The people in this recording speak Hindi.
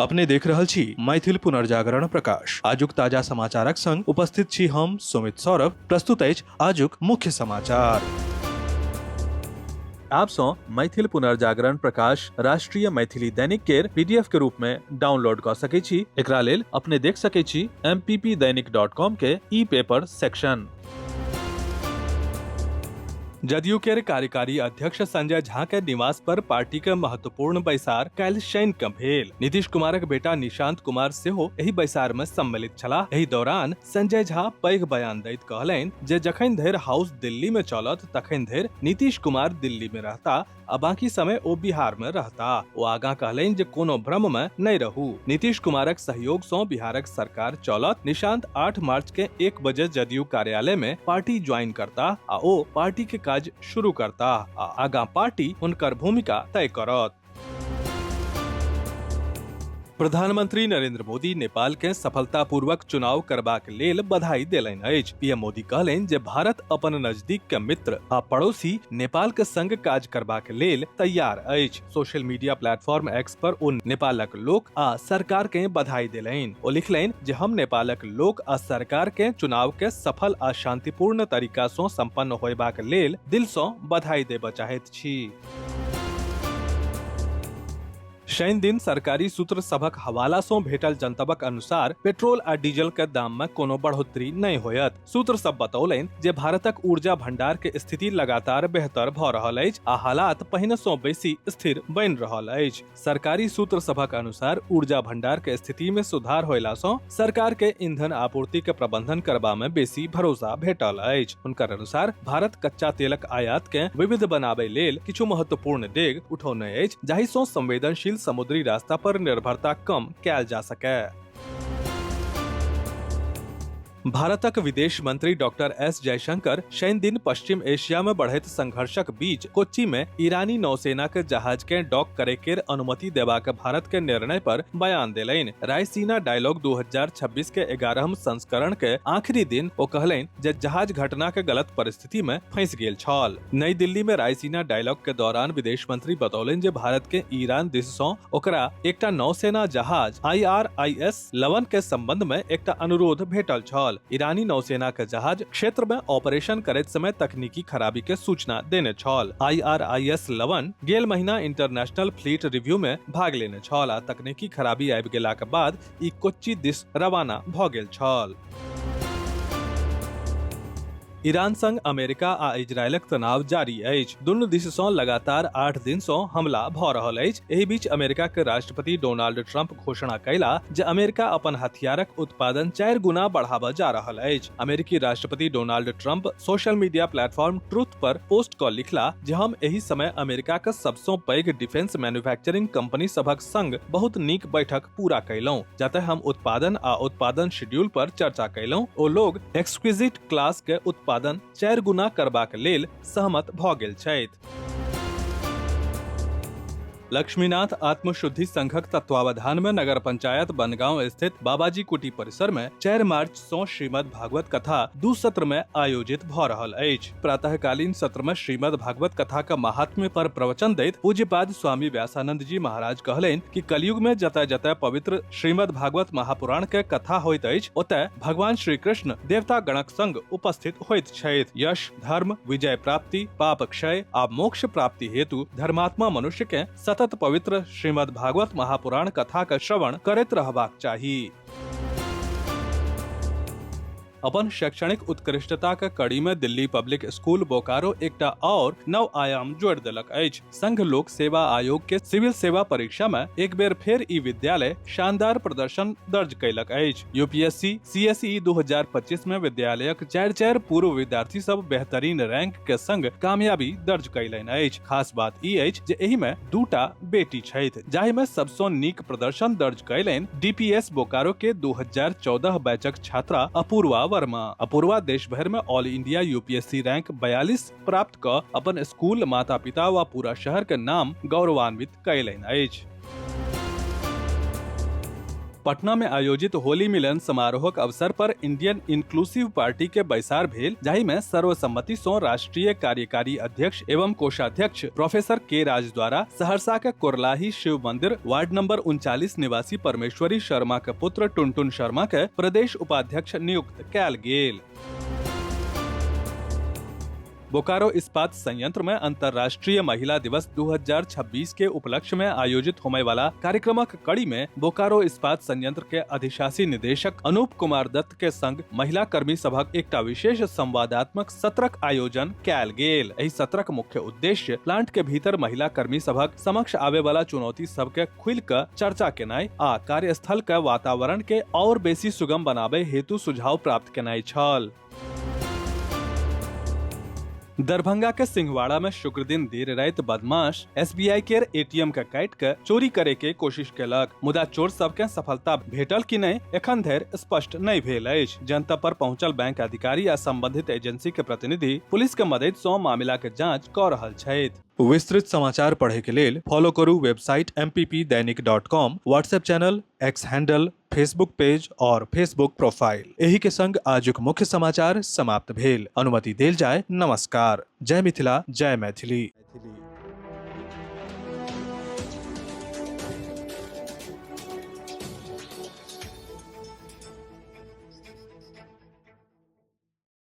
अपने देख रहल छी मैथिल पुनर्जागरण प्रकाश। आजुक ताजा समाचारक संग उपस्थित छी हम सुमित सौरभ। प्रस्तुत अछि आजुक मुख्य समाचार। आप सो मैथिल पुनर्जागरण प्रकाश राष्ट्रीय मैथिली दैनिक केर पीडीएफ के रूप में डाउनलोड कर सकै छी। एकरा लेल अपने देख सकै छी mppdainik.com के ई पेपर सेक्शन। जदयू के कार्यकारी अध्यक्ष संजय झा के निवास पर पार्टी के महत्वपूर्ण बैसार काल्हि शनि के भेल। नीतीश कुमारक बेटा निशांत कुमार सेहो एहि बैसार में सम्मिलित छलाह। एहि दौरान संजय झा पैघ बयान दैत कहलनि जे जखन धरि हाउस दिल्ली में चलत तखन धरि नीतीश कुमार दिल्ली में रहता आ बाकी समय ओ बिहार में रहता। ओ आगां कहलनि जे कोनो भ्रम में नहीं रहू। नीतीश कुमारक सहयोग सँ बिहारक सरकार चलत। निशांत 8 मार्च के 1 बजे जदयू कार्यालय में पार्टी ज्वाइन करता आ ओ पार्टी के काज शुरू करता आ आगां पार्टी हुनकर भूमिका तय करत। प्रधानमंत्री नरेंद्र मोदी नेपाल के सफलतापूर्वक चुनाव करबाक लेल बधाई देलनि अछि। पीएम मोदी कहलनि जे भारत अपन नजदीक के मित्र आ पड़ोसी नेपाल के संग काज करबाक लेल तैयार अछि। सोशल मीडिया प्लेटफॉर्म एक्स पर ओ नेपालक लोक आ सरकार के बधाई देलनि। ओ लिखलनि जे हम नेपालक लोक आ सरकार के चुनाव के सफल आ शांतिपूर्ण तरीका सँ संपन्न होयबाक लेल दिल सँ बधाई देबय चाहैत छी। शनि दिन सरकारी सूत्र सभक हवाला सँ भेटल जनतबक अनुसार पेट्रोल आ डीजल के दाम में कोनो बढ़ोतरी नहीं होयत। सूत्र सब बतौलनि जे भारतक ऊर्जा भंडार के स्थिति लगातार बेहतर भ रहल अछि आ हालात पहिने सँ बेसी स्थिर बनि रहल अछि। सरकारी सूत्र सभक अनुसार ऊर्जा भंडार के स्थिति में सुधार होयला सँ सरकार के ईंधन आपूर्ति के प्रबंधन करबा में बेसी भरोसा भेटल अछि। हुनकर अनुसार भारत कच्चा तेलक आयात के विविध बनाबै लेल किछु महत्वपूर्ण डेग उठौने अछि जाहि सँ संवेदनशील समुद्री रास्ता पर निर्भरता कम कैल जा सके। भारतक विदेश मंत्री डॉक्टर एस जयशंकर शनि दिन पश्चिम एशिया में बढ़ैत संघर्षक बीच कोच्चि में ईरानी नौसेना के जहाज के डॉक करे के अनुमति देबाक भारत के निर्णय पर बयान देलनि। रायसीना डायलॉग 2026 के 11वें संस्करण के आखिरी दिन ओ कहलनि जे जहाज घटना के गलत परिस्थिति में फंसि गेल छल। नई दिल्ली में रायसीना डायलॉग के दौरान विदेश मंत्री बतौलनि जे भारत के ईरान दिस सँ ओकरा एकटा नौसेना जहाज IRIS लवन के संबंध में एकटा अनुरोध भेटल छल। ईरानी नौसेना के जहाज क्षेत्र में ऑपरेशन करैत समय तकनीकी खराबी के सूचना देने छल। IRIS लवन गेल महीना इंटरनेशनल फ्लीट रिव्यू में भाग लेने छल आ तकनीकी खराबी आबि गेलाक बाद ई कोच्चि दिस रवाना भ गेल छल। ईरान संग अमेरिका आ इजरायलक तनाव जारी अछि। दुनू दिस सँ लगातार 8 दिन सँ हमला भ रहल अछि। एहि बीच अमेरिका के राष्ट्रपति डोनाल्ड ट्रंप घोषणा कयला जे अमेरिका अपन हथियारक उत्पादन 4 गुना बढ़ाबय जा रहल अछि। अमेरिकी राष्ट्रपति Donald Trump social media platform truth पर पोस्ट क लिखला जे हम एहि समय अमेरिका के सबसँ पैघ डिफेंस मैन्युफैक्चरिंग कंपनी सभक संग बहुत नीक बैठक पूरा कयलहुँ जतय हम उत्पादन आ उत्पादन शेड्यूल पर चर्चा कयलहुँ। ओ लोग एक्सक्विजिट क्लास के उत्पादन 4 गुना करबाक लेल सहमत भ गेल छथि। लक्ष्मीनाथ आत्मशुद्धि संघक तत्वावधान में नगर पंचायत बनगांव स्थित बाबाजी कुटी परिसर में 4 मार्च सँ श्रीमद् भागवत कथा 2 सत्र में आयोजित भ रहल अछि। प्रातःकालीन सत्र में श्रीमद् भागवत कथा का महात्म्य पर प्रवचन दैत पूज्यपाद स्वामी व्यासानंद जी महाराज कहलनि कि कलयुग में जतय जतय पवित्र श्रीमद् भागवत महापुराण के कथा होइत अछि ओतय भगवान श्री कृष्ण देवता गणक संग उपस्थित होइत छथि। यश, धर्म, विजय प्राप्ति, पाप क्षय आ मोक्ष प्राप्ति हेतु धर्मात्मा मनुष्य के सतत पवित्र श्रीमद् भागवत महापुराण कथा का श्रवण करैत रहबाक चाही। अपन शैक्षणिक उत्कृष्टता के कड़ी में दिल्ली पब्लिक स्कूल बोकारो एकटा और नव आयाम जोड़ देलक अछि। संघ लोक सेवा आयोग के सिविल सेवा परीक्षा में एक बेर फेर ई विद्यालय शानदार प्रदर्शन दर्ज कयलक अछि। यूपीएससी CSE 2025 में विद्यालयक 4 पूर्व विद्यार्थी सब बेहतरीन रैंक के संग कामयाबी दर्ज कयलनि अछि। खास बात ई अछि जे एहि में 2टा बेटी छथि जाहि में सबसँ नीक प्रदर्शन दर्ज कयलनि DPS बोकारो के 2014 बैचक छात्रा अपूर्वा वर्मा। अपूर्वा देश भर में ऑल इंडिया यूपीएससी रैंक 42 प्राप्त क अपन स्कूल, माता पिता व पूरा शहर के नाम गौरवान्वित कयलनि अछि। पटना में आयोजित होली मिलन समारोह के अवसर पर इंडियन इंक्लूसिव पार्टी के बैसार भेल, जाहि में सर्वसम्मति से राष्ट्रीय कार्यकारी अध्यक्ष एवं कोषाध्यक्ष प्रोफेसर के राज द्वारा सहरसा के कोरलाही शिव मंदिर वार्ड नंबर 39 निवासी परमेश्वरी शर्मा के पुत्र टुनटुन शर्मा के प्रदेश उपाध्यक्ष नियुक्त कयल गेल। बोकारो इस्पात संयंत्र में अंतर्राष्ट्रीय महिला दिवस 2026 के उपलक्ष्य में आयोजित होने वाला कार्यक्रमक कड़ी में बोकारो इस्पात संयंत्र के अधिशासी निदेशक अनूप कुमार दत्त के संग महिला कर्मी सभक एकटा विशेष संवादात्मक सत्रक आयोजन कयल गेल। एहि सत्रक मुख्य उद्देश्य प्लांट के भीतर महिला कर्मी सभक समक्ष आवे वाला चुनौती सब के खुल कर चर्चा केनाई आ कार्यस्थल के वातावरण के और बेसी सुगम बनाबे हेतु सुझाव प्राप्त केनाई छल। दरभंगा के सिंहवाड़ा में शुक्र दिन देर रात बदमाश SBI के ATM के काट के चोरी करे के कोशिश केलक, मुदा चोर सब के सफलता भेटल कि नहीं एखन धरि स्पष्ट नहीं भेल अछि। जनतब पर पहुंचल बैंक अधिकारी आ संबंधित एजेंसी के प्रतिनिधि पुलिस के मदद सँ मामला के जांच क रहल छथि। विस्तृत समाचार पढ़े के लेल फॉलो करू website mppdainik.com, WhatsApp channel, x handle, Facebook page और फेसबुक प्रोफाइल। एही के संग आजुक मुख्य समाचार समाप्त भेल। अनुमति देल जाय। नमस्कार। जय मिथिला, जय मैथिली।